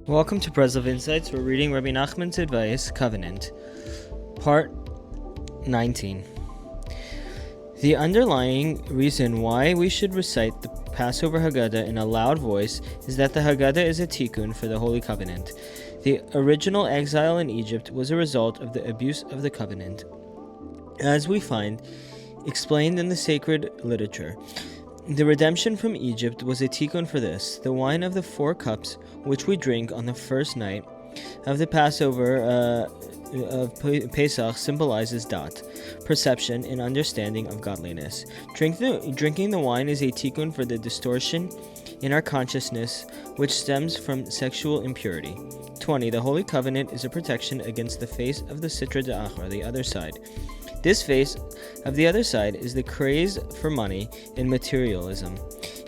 Welcome to Breslov Insights. We're reading Rebbe Nachman's Advice, Covenant, Part 19. The underlying reason why we should recite the Passover Haggadah in a loud voice is that the Haggadah is a tikkun for the Holy Covenant. The original exile in Egypt was a result of the abuse of the covenant, as we find explained in the sacred literature. The redemption from Egypt was a tikkun for this. The wine of the 4 cups, which we drink on the first night of the Passover of Pesach, symbolizes dat, perception and understanding of godliness. Drinking the wine is a tikkun for the distortion in our consciousness, which stems from sexual impurity. 20. The Holy Covenant is a protection against the face of the Sitra Da'achra, the other side. This face of the other side is the craze for money and materialism,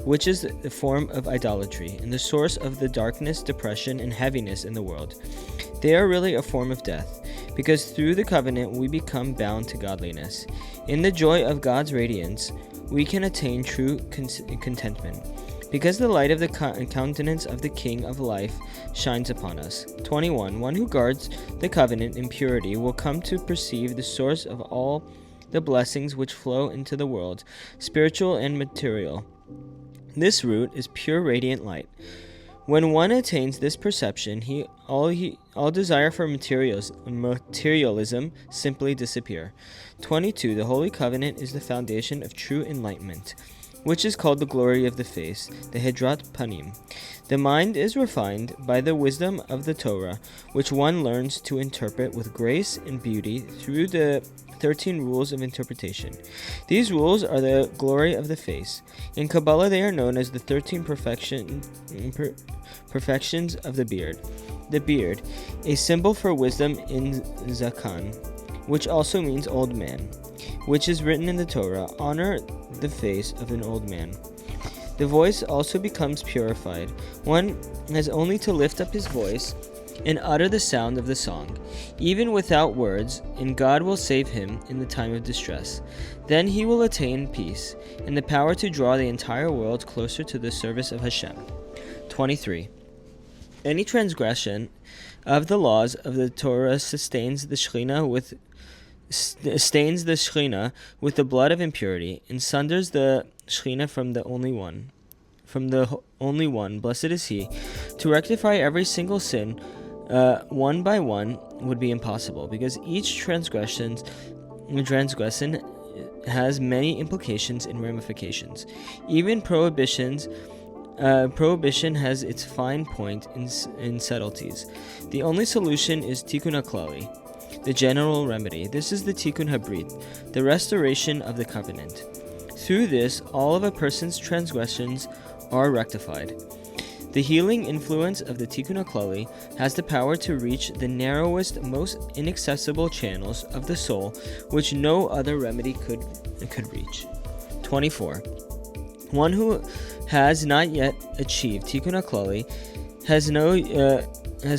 which is the form of idolatry and the source of the darkness, depression, and heaviness in the world. They are really a form of death, because through the covenant we become bound to godliness. In the joy of God's radiance, we can attain true contentment, because the light of the countenance of the King of life shines upon us. 21. One who guards the covenant in purity will come to perceive the source of all the blessings which flow into the world, spiritual and material. This root is pure radiant light. When one attains this perception, all desire for materialism simply disappear. 22. The Holy Covenant is the foundation of true enlightenment, which is called the glory of the face, the Hidrat Panim. The mind is refined by the wisdom of the Torah, which one learns to interpret with grace and beauty through the 13 rules of interpretation. These rules are the glory of the face. In Kabbalah, they are known as the 13 perfections of the beard. The beard, a symbol for wisdom in Zakan, which also means old man, which is written in the Torah, honor the face of an old man. The voice also becomes purified. One has only to lift up his voice and utter the sound of the song, even without words, and God will save him in the time of distress. Then he will attain peace and the power to draw the entire world closer to the service of Hashem. 23. Any transgression of the laws of the Torah stains the Shekhinah with the blood of impurity, and sunders the Shekhinah from the only one. Blessed is he. To rectify every single sin, one by one, would be impossible, because each transgression has many implications and ramifications. Even prohibition has its fine point in subtleties. The only solution is tikkun haklali, the general remedy. This is the tikkun habrit, the restoration of the covenant. Through this, all of a person's transgressions are rectified. The healing influence of the tikkun haklali has the power to reach the narrowest, most inaccessible channels of the soul, which no other remedy could reach. 24. One who has not yet achieved tikkun haklali has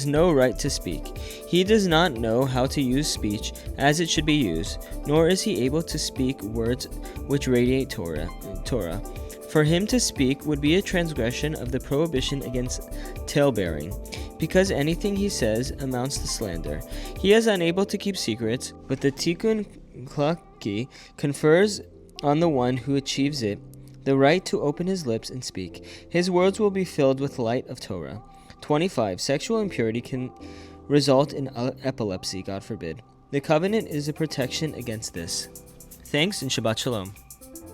no right to speak. He does not know how to use speech as it should be used, nor is he able to speak words which radiate Torah. For him to speak would be a transgression of the prohibition against tale-bearing, because anything he says amounts to slander. He is unable to keep secrets, but the tikkun haklali confers on the one who achieves it the right to open his lips and speak. His words will be filled with light of Torah. 25. Sexual impurity can result in epilepsy, God forbid. The covenant is a protection against this. Thanks and Shabbat Shalom.